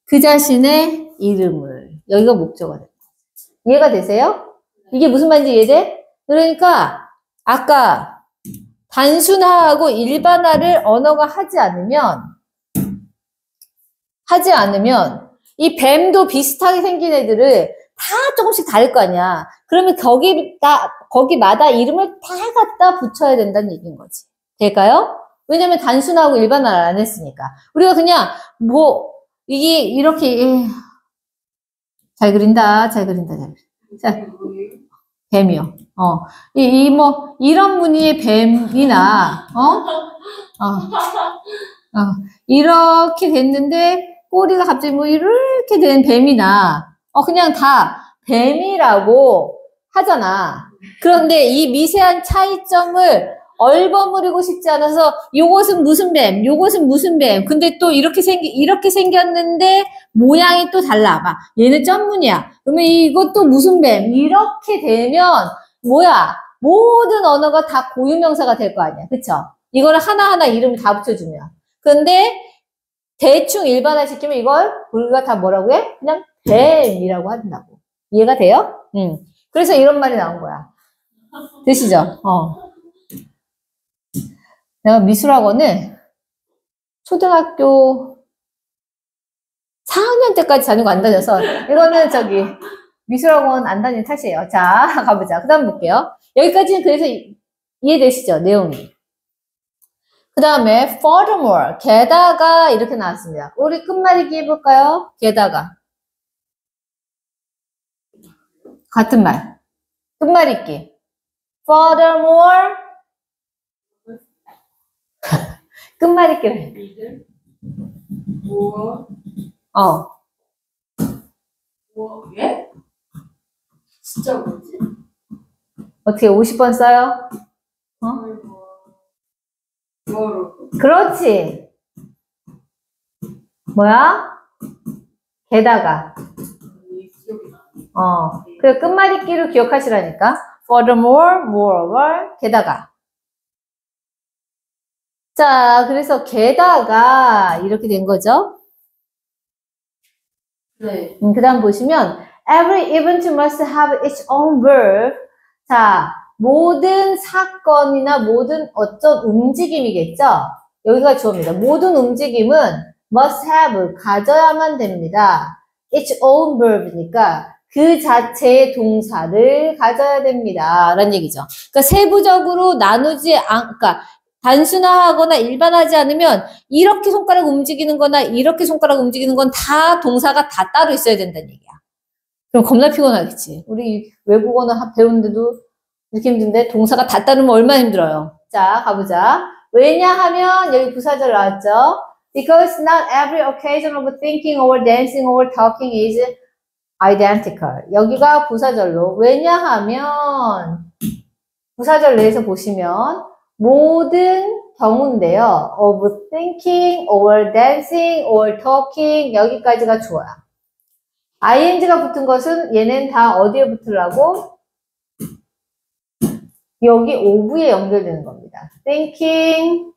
그 자신의 이름을. 여기가 목적어야 돼. 이해가 되세요? 이게 무슨 말인지 이해돼? 그러니까 아까 단순화하고 일반화를 언어가 하지 않으면 이 뱀도 비슷하게 생긴 애들을 다 조금씩 다를 거 아니야. 그러면 거기마다 이름을 다 갖다 붙여야 된다는 얘기인 거지. 될까요? 왜냐면 단순화하고 일반화를 안 했으니까. 우리가 그냥 이게 이렇게 잘 그린다. 자, 뱀이요. 이런 무늬의 뱀이나, 이렇게 됐는데, 꼬리가 갑자기 이렇게 된 뱀이나, 그냥 다 뱀이라고 하잖아. 그런데 이 미세한 차이점을 얼버무리고 싶지 않아서, 요것은 무슨 뱀, 요것은 무슨 뱀. 근데 또 이렇게 생겼는데, 모양이 또 달라. 얘는 점문이야. 그러면 이것도 무슨 뱀. 이렇게 되면, 모든 언어가 다 고유명사가 될 거 아니야. 그쵸? 이걸 하나하나 이름 다 붙여주면. 근데, 대충 일반화 시키면 이걸 우리가 다 뭐라고 해? 그냥 뱀이라고 한다고. 이해가 돼요? 그래서 이런 말이 나온 거야. 되시죠? 내가 미술학원을 초등학교 4학년 때까지 다니고 안 다녀서 이거는 미술학원 안 다니는 탓이에요. 자, 가보자. 그 다음 볼게요. 여기까지는 그래서 이해되시죠? 내용이. 그 다음에 furthermore, 게다가 이렇게 나왔습니다. 우리 끝말잇기 해볼까요? 게다가. 같은 말. 끝말잇기. furthermore. 끝말잇기를 해. 예? 진짜 뭐지? 어떻게 50번 써요? 그렇지. 게다가. 그래, 끝말잇기로 기억하시라니까. furthermore, moreover, 게다가. 자, 그래서 게다가 이렇게 된 거죠. 네. 그 다음 보시면 every event must have its own verb. 자, 모든 사건이나 모든 어떤 움직임이겠죠? 여기가 주어입니다. 모든 움직임은 must have, 가져야만 됩니다. its own verb니까 그 자체의 동사를 가져야 됩니다. 라는 얘기죠. 그러니까 세부적으로 나누지 그러니까 단순화하거나 일반화하지 않으면 이렇게 손가락 움직이는 거나 이렇게 손가락 움직이는 건 다 동사가 다 따로 있어야 된다는 얘기야. 그럼 겁나 피곤하겠지. 우리 외국어는 배우는데도 이렇게 힘든데 동사가 다 따르면 얼마나 힘들어요. 자, 가보자. 왜냐하면 여기 부사절 나왔죠. Because not every occasion of thinking or dancing or talking is identical. 여기가 부사절로. 왜냐하면 부사절 내에서 보시면 모든 경우인데요. of thinking or dancing or talking 여기까지가 주어야. ing가 붙은 것은 얘는 다 어디에 붙으려고? 여기 of에 연결되는 겁니다. thinking,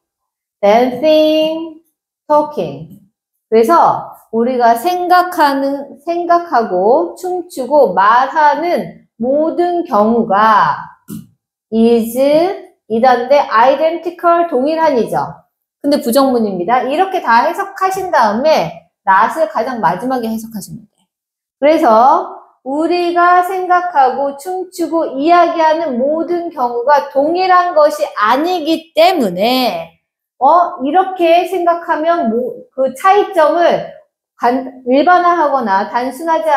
dancing, talking. 그래서 우리가 생각하고 춤추고 말하는 모든 경우가 is 이다인데 identical 동일한이죠. 근데 부정문입니다. 이렇게 다 해석하신 다음에 not을 가장 마지막에 해석하시면 돼요. 그래서 우리가 생각하고 춤추고 이야기하는 모든 경우가 동일한 것이 아니기 때문에 이렇게 생각하면 그 차이점을 일반화하거나 단순하지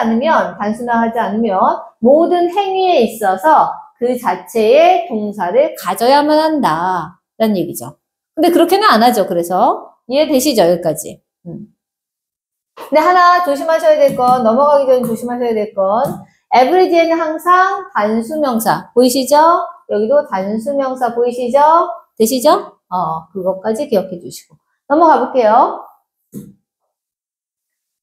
않으면 모든 행위에 있어서 그 자체의 동사를 가져야만 한다 라는 얘기죠. 근데 그렇게는 안 하죠. 그래서 이해되시죠? 여기까지. 근데 하나 조심하셔야 될 건, 넘어가기 전에 조심하셔야 될 건, everyday는 항상 단수명사 보이시죠? 여기도 단수명사 보이시죠? 되시죠? 그것까지 기억해 주시고 넘어가 볼게요.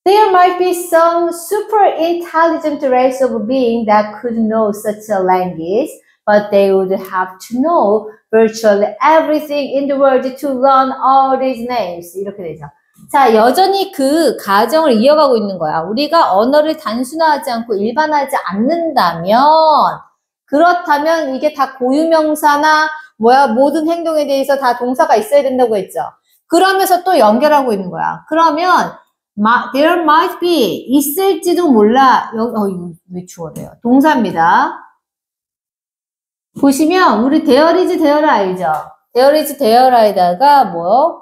There might be some super intelligent race of being that could know such a language, but they would have to know virtually everything in the world to learn all these names. 이렇게 되죠. 자, 여전히 그 가정을 이어가고 있는 거야. 우리가 언어를 단순화하지 않고 일반화하지 않는다면, 그렇다면 이게 다 고유명사나 모든 행동에 대해서 다 동사가 있어야 된다고 했죠. 그러면서 또 연결하고 있는 거야. 그러면 there might be 있을지도 몰라. 이거 왜 주어래요? 동사입니다. 보시면 우리 there is there 알죠? there is there에다가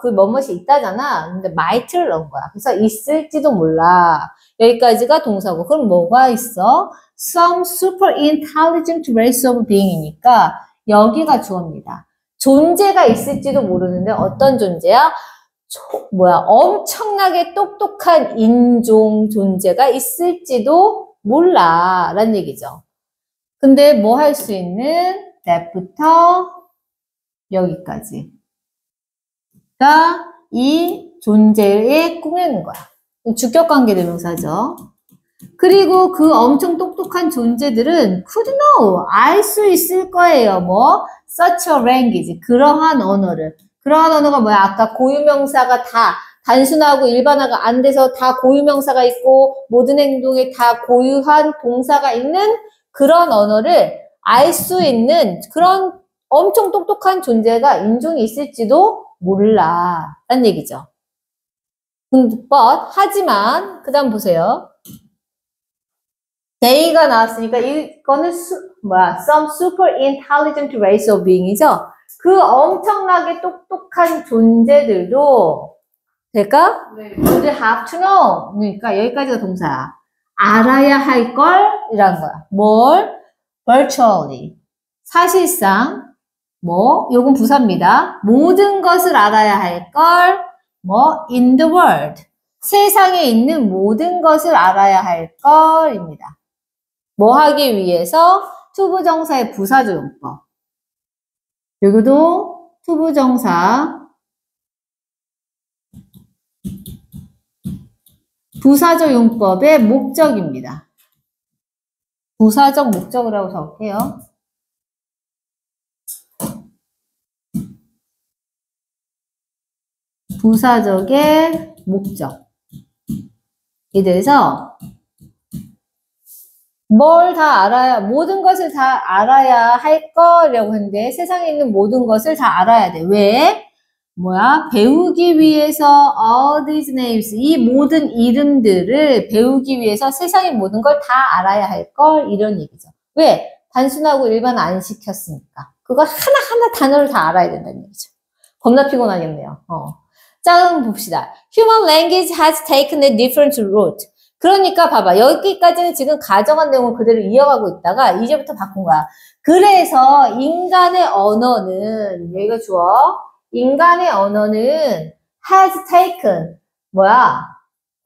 그 뭐뭇이 있다잖아. 근데 might를 넣은 거야. 그래서 있을지도 몰라. 여기까지가 동사고. 그럼 뭐가 있어? Some super intelligent race of being이니까 여기가 주어입니다. 존재가 있을지도 모르는데 어떤 존재야? 엄청나게 똑똑한 인종 존재가 있을지도 몰라 라는 얘기죠. 근데 뭐 할 수 있는 that부터 여기까지 가 이 존재에 꾸미는 거야. 주격관계 대명사죠. 그리고 그 엄청 똑똑한 존재들은 could know, 알 수 있을 거예요. such a language, 그러한 언어를. 그러한 언어가 뭐야? 아까 고유명사가 다 단순하고 일반화가 안 돼서 다 고유명사가 있고 모든 행동에 다 고유한 동사가 있는 그런 언어를 알 수 있는 그런 엄청 똑똑한 존재가 인종이 있을지도 몰라 라는 얘기죠. 하지만 그 다음 보세요. they가 나왔으니까 이거는 some super intelligent race of being이죠. 그 엄청나게 똑똑한 존재들도 될까? 네. would have to know. 그러니까 여기까지가 동사야. 알아야 할 걸 이라는 거야. 뭘? virtually. 사실상 요건 부사입니다. 모든 것을 알아야 할 걸 in the world. 세상에 있는 모든 것을 알아야 할 걸입니다. 하기 위해서 투부정사의 부사조 용법. 여기도 투부정사 부사조 용법의 목적입니다. 부사적 목적이라고 적을게요. 부사적의 목적이 돼서 뭘 다 알아야, 모든 것을 다 알아야 할 거라고 했는데 세상에 있는 모든 것을 다 알아야 돼. 왜? 뭐야? 배우기 위해서 all these names, 이 모든 이름들을 배우기 위해서 세상의 모든 걸 다 알아야 할 걸, 이런 얘기죠. 왜? 단순하고 일반 안 시켰으니까. 그걸 하나하나 단어를 다 알아야 된다는 얘기죠. 겁나 피곤하겠네요. 자, 그럼 봅시다. Human language has taken a different route. 그러니까 봐봐. 여기까지는 지금 가정한 내용을 그대로 이어가고 있다가 이제부터 바꾼 거야. 그래서 인간의 언어는, 여기가 주어. 인간의 언어는 has taken, 뭐야?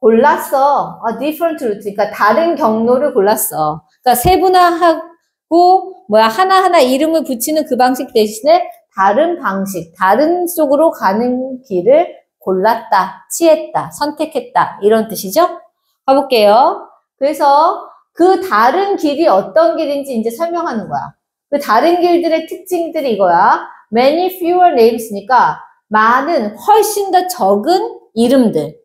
골랐어. A different route. 그러니까 다른 경로를 골랐어. 그러니까 세분화하고, 뭐야? 하나하나 이름을 붙이는 그 방식 대신에 다른 방식, 다른 쪽으로 가는 길을 골랐다, 취했다, 선택했다. 이런 뜻이죠? 가볼게요. 그래서 그 다른 길이 어떤 길인지 이제 설명하는 거야. 그 다른 길들의 특징들이 이거야. Many fewer names니까 많은, 훨씬 더 적은 이름들.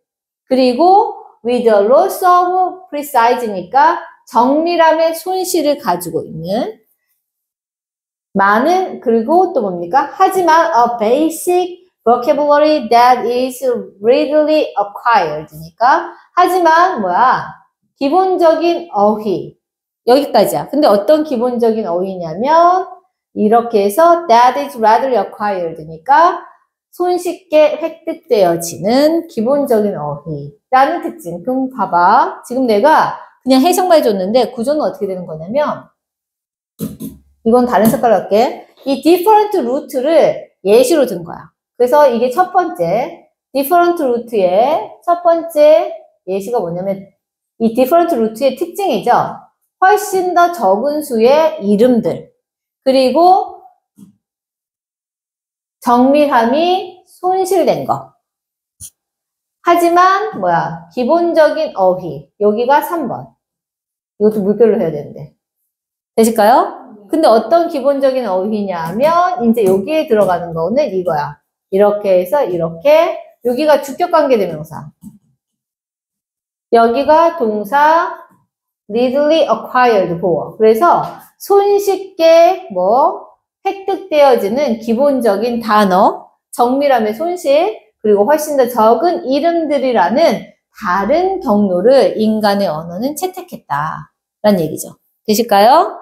그리고 with a loss of precise니까 정밀함의 손실을 가지고 있는 많은, 그리고 또 뭡니까? 하지만 a basic vocabulary that is readily acquired니까 하지만 뭐야? 기본적인 어휘. 여기까지야. 근데 어떤 기본적인 어휘냐면 이렇게 해서 that is readily acquired니까 손쉽게 획득되어지는 기본적인 어휘라는 특징. 그럼 봐봐. 지금 내가 그냥 해석만 해줬는데 구조는 어떻게 되는 거냐면 이건 다른 색깔로 할게. 이 different route를 예시로 든 거야. 그래서 이게 첫 번째 different route의 첫 번째 예시가 뭐냐면 이 different route의 특징이죠. 훨씬 더 적은 수의 이름들 그리고 정밀함이 손실된 거. 하지만 뭐야? 기본적인 어휘. 여기가 3번. 이것도 물결로 해야 되는데. 되실까요? 근데 어떤 기본적인 어휘냐면 이제 여기에 들어가는 거는 이거야. 이렇게 해서 이렇게 여기가 주격관계대명사. 여기가 동사 readily acquired 보어. 그래서 손쉽게 획득되어지는 기본적인 단어, 정밀함의 손실, 그리고 훨씬 더 적은 이름들이라는 다른 경로를 인간의 언어는 채택했다라는 얘기죠. 되실까요?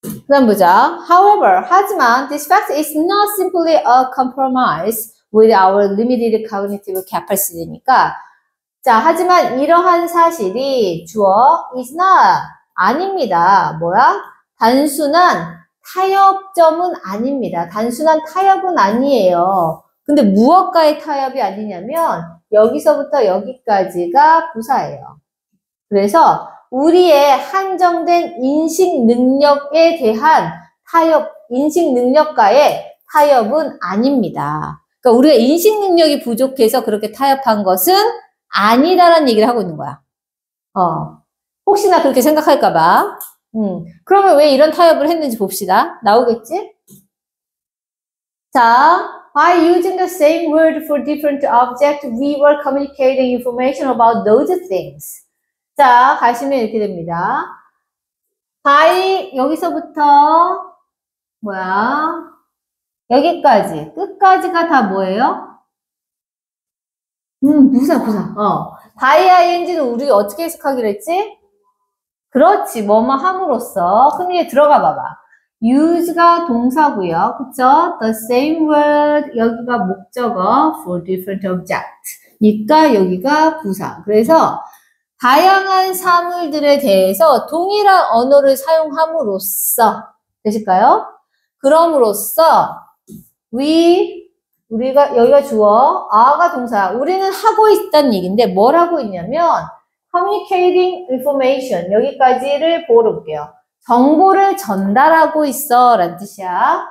그 다음 보자. However, 하지만 this fact is not simply a compromise with our limited cognitive capacity니까 자, 하지만 이러한 사실이 주어 is not 아닙니다. 뭐야? 단순한 타협점은 아닙니다. 단순한 타협은 아니에요. 근데 무엇과의 타협이 아니냐면 여기서부터 여기까지가 부사예요. 그래서 우리의 한정된 인식 능력에 대한 타협, 인식 능력과의 타협은 아닙니다. 그러니까 우리가 인식 능력이 부족해서 그렇게 타협한 것은 아니다라는 얘기를 하고 있는 거야. 혹시나 그렇게 생각할까봐. 그러면 왜 이런 타협을 했는지 봅시다. 나오겠지? 자, by using the same word for different objects, we were communicating information about those things. 자, 가시면 이렇게 됩니다. by 여기서부터 여기까지 끝까지가 다 뭐예요? 부사. by ing는 우리 어떻게 해석하기로 했지? 그렇지, 뭐뭐 함으로써. 그럼 이제 들어가 봐봐. use가 동사고요. 그쵸? the same word, 여기가 목적어 for different object. 니까 여기가 부사. 그래서 다양한 사물들에 대해서 동일한 언어를 사용함으로써 되실까요? 그럼으로써 우리가 여기가 주어, are가 동사. 우리는 하고 있다는 얘기인데 뭘 하고 있냐면 communicating information 여기까지를 보러 볼게요. 정보를 전달하고 있어 라는 뜻이야.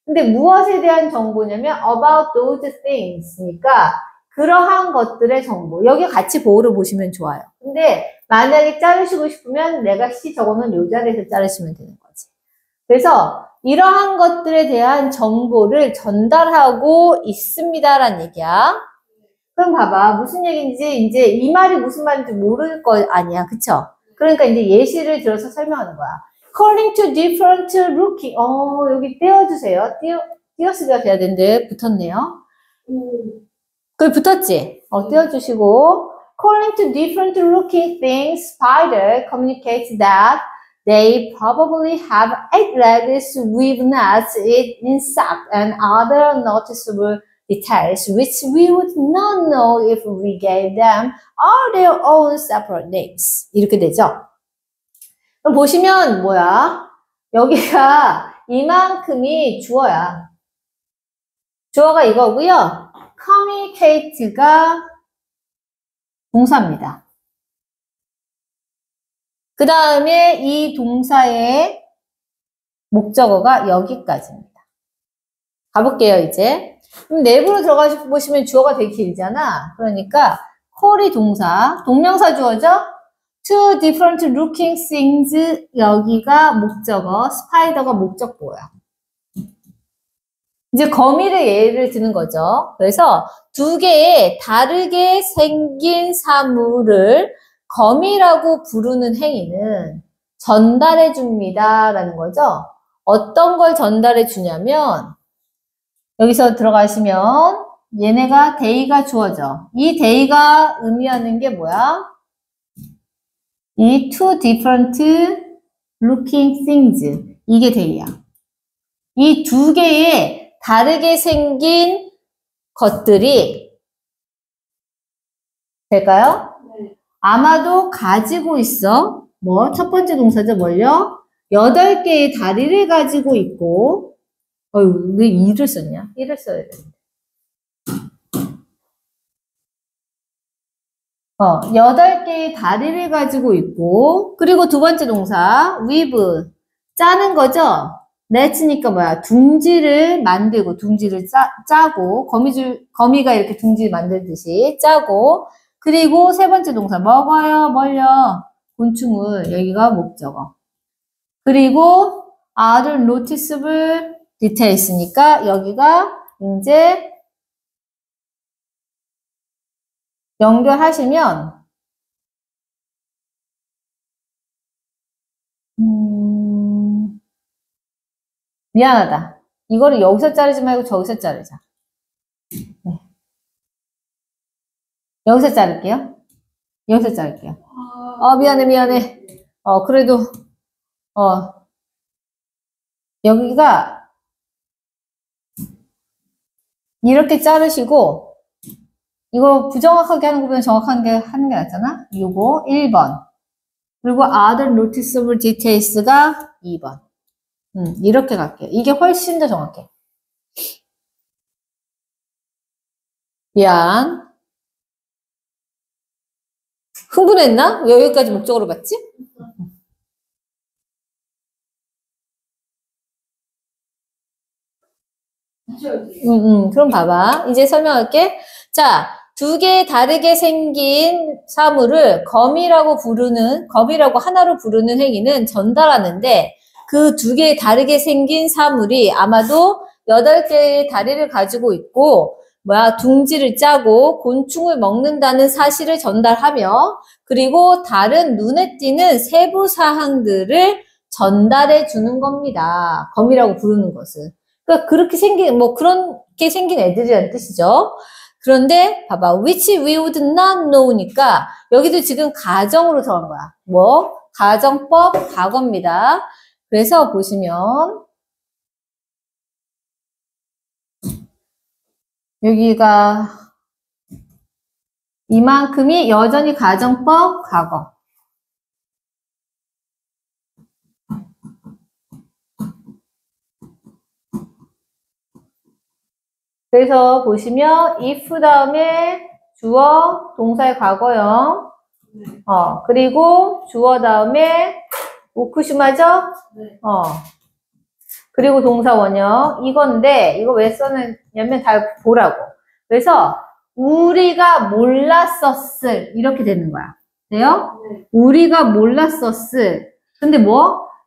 근데 무엇에 대한 정보냐면 about those things니까 그러한 것들의 정보. 여기 같이 보호를 보시면 좋아요. 근데 만약에 자르시고 싶으면 내가 시 적어놓은 요 자리에서 자르시면 되는 거지. 그래서 이러한 것들에 대한 정보를 전달하고 있습니다라는 얘기야. 그럼 봐봐. 무슨 얘기인지 이제 이 말이 무슨 말인지 모를 거 아니야. 그쵸? 그러니까 이제 예시를 들어서 설명하는 거야. According to different looking. 여기 떼어주세요. 띄어쓰기가 돼야 되는데 붙었네요. 그게 붙었지? 떼어주시고. According to different looking things, spider communicates that they probably have 8 legs with nuts, insect, and other noticeable details which we would not know if we gave them all their own separate names. 이렇게 되죠. 그럼 보시면 뭐야? 여기가 이만큼이 주어야. 주어가 이거고요. communicate가 동사입니다. 그 다음에 이 동사의 목적어가 여기까지입니다. 가볼게요, 이제. 그럼 내부로 들어가서 보시면 주어가 되게 길잖아. 그러니까 call이 동사, 동명사 주어죠? Two different looking things, 여기가 목적어, spider가 목적보야. 이제 거미를 예를 드는 거죠. 그래서 두 개의 다르게 생긴 사물을 거미라고 부르는 행위는 전달해 줍니다. 라는 거죠. 어떤 걸 전달해 주냐면, 여기서 들어가시면 얘네가 데이가 주어져. 이 데이가 의미하는 게 뭐야? 이 two different looking things. 이게 데이야. 이 두 개의 다르게 생긴 것들이 될까요? 네. 아마도 가지고 있어. 첫 번째 동사죠, 뭘요? 8개의 다리를 가지고 있고, 왜 이를 썼냐? 이를 써야 되는데. 8개의 다리를 가지고 있고, 그리고 두 번째 동사, weave, 짜는 거죠? let니까 뭐야? 둥지를 만들고, 둥지를 짜고, 거미가 이렇게 둥지 만들듯이 짜고, 그리고 세 번째 동사, 먹어요, 멀려, 곤충을, 여기가 목적어. 그리고 other noticeable details니까 여기가 이제 연결하시면 미안하다. 이거를 여기서 자르지 말고 저기서 자르자. 네. 여기서 자를게요. 여기서 자를게요. 미안해. 그래도 여기가 이렇게 자르시고, 이거 부정확하게 하는 것보다 정확하게 하는 게 낫잖아? 요거 1번. 그리고 other noticeable details가 2번. 이렇게 갈게요. 이게 훨씬 더 정확해. 미안. 흥분했나? 왜 여기까지 목적으로 봤지? 그럼 봐봐. 이제 설명할게. 자, 두 개의 다르게 생긴 사물을 거미라고 하나로 부르는 행위는 전달하는데, 그 두 개의 다르게 생긴 사물이 아마도 8개의 다리를 가지고 있고, 둥지를 짜고 곤충을 먹는다는 사실을 전달하며, 그리고 다른 눈에 띄는 세부 사항들을 전달해 주는 겁니다. 거미라고 부르는 것은. 그러니까 그렇게 생긴 애들이라는 뜻이죠. 그런데 봐봐, which we would not know니까 여기도 지금 가정으로 들어간 거야. 가정법 과거입니다. 그래서 보시면 여기가 이만큼이 여전히 가정법 과거. 그래서 보시면 if 다음에 주어, 동사의 과거형, 그리고 주어 다음에 오크슈마죠? 네. 그리고 동사 원형 이건데 이거 왜 써냐면 다 보라고. 그래서 우리가 몰랐었을 이렇게 되는 거야. 돼요? 네. 우리가 몰랐었을. 근데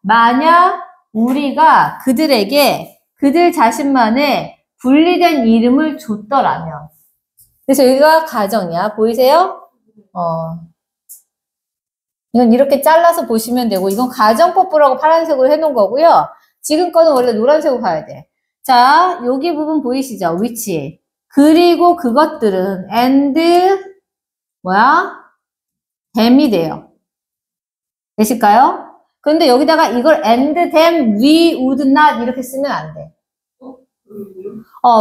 만약 우리가 그들에게 그들 자신만의 분리된 이름을 줬더라면. 그래서 여기가 가정이야. 보이세요? 이건 이렇게 잘라서 보시면 되고, 이건 가정법부라고 파란색으로 해놓은 거고요. 지금 거는 원래 노란색으로 가야 돼. 자, 여기 부분 보이시죠? which. 그리고 그것들은 and them이 돼요. 되실까요? 근데 여기다가 이걸 and them, we would not 이렇게 쓰면 안 돼.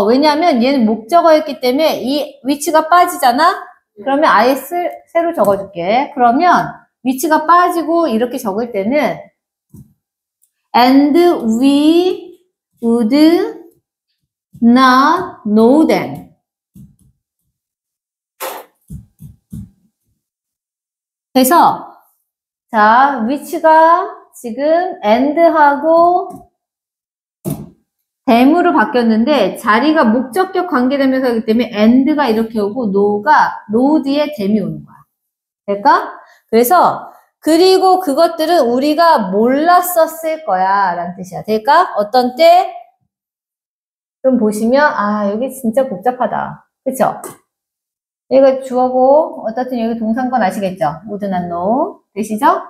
왜냐하면 얘는 목적어였기 때문에 이 which가 빠지잖아? 그러면 아예 새로 적어줄게. 그러면 which가 빠지고 이렇게 적을 때는 and we would not know them. 그래서 자, which가 지금 and하고 them으로 바뀌었는데 자리가 목적격 관계되면서 하기 때문에 and가 이렇게 오고 know 뒤에 them이 오는 거야. 될까? 그래서 그리고 그것들은 우리가 몰랐었을 거야 라는 뜻이야. 될까? 어떤 때 좀 보시면 여기 진짜 복잡하다. 그쵸? 여기가 주어고 어떻든 여기 동사인 건 아시겠죠? would not know. 되시죠?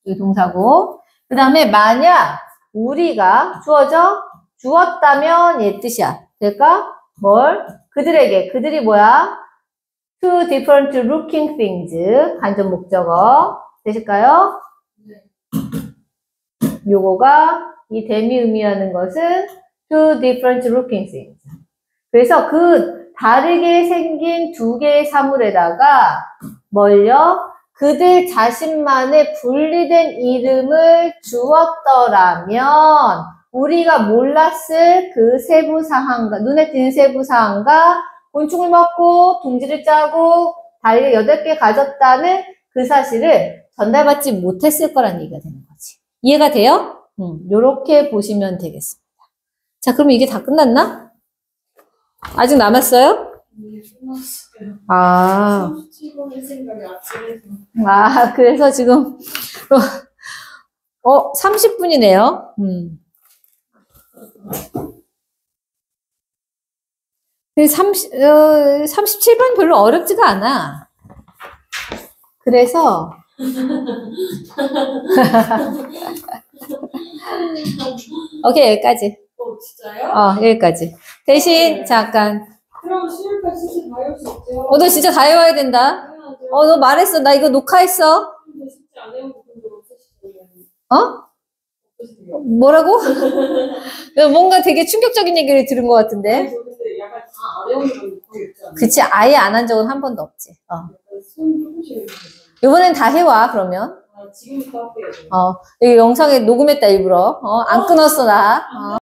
여기 동사고. 그 다음에 만약 우리가 주었다면 얘 뜻이야. 될까? 그들에게. 그들이 뭐야? Two different looking things. 간접 목적어. 되실까요? 네. 요거가 이 them이 의미하는 것은 two different looking things. 그래서 그 다르게 생긴 두 개의 사물에다가 그들 자신만의 분리된 이름을 주었더라면 우리가 몰랐을 그 세부사항과 눈에 띄는 세부사항과 곤충을 먹고 둥지를 짜고 다리를 8개 가졌다는 그 사실을 전달받지 못했을 거란 얘기가 되는 거지. 이해가 돼요? 요렇게 보시면 되겠습니다. 자, 그럼 이게 다 끝났나? 아직 남았어요? 네, 끝났어요. 37번의 생각이 아침에서. 그래서 지금 30분이네요. 37번 별로 어렵지가 않아. 그래서 오케이, 여기까지. 진짜요? 여기까지. 대신 잠깐. 그럼 10일까지 진짜 다 외울 수 있죠? 너 진짜 다 외워야 된다. 너 말했어. 나 이거 녹화했어. 진짜 안 외우고 그런 거 없으시죠? 뭐라고? 뭔가 되게 충격적인 얘기를 들은 것 같은데. 근데 약간 다 안 외우는 건 거의 없지 않아요? 그치, 아예 안 한 적은 한 번도 없지. 손 조금씩 해주세요. 이번엔 다 해와, 그러면. 지금부터 할게요. 여기 영상에 녹음했다, 일부러. 안 끊었어, 나.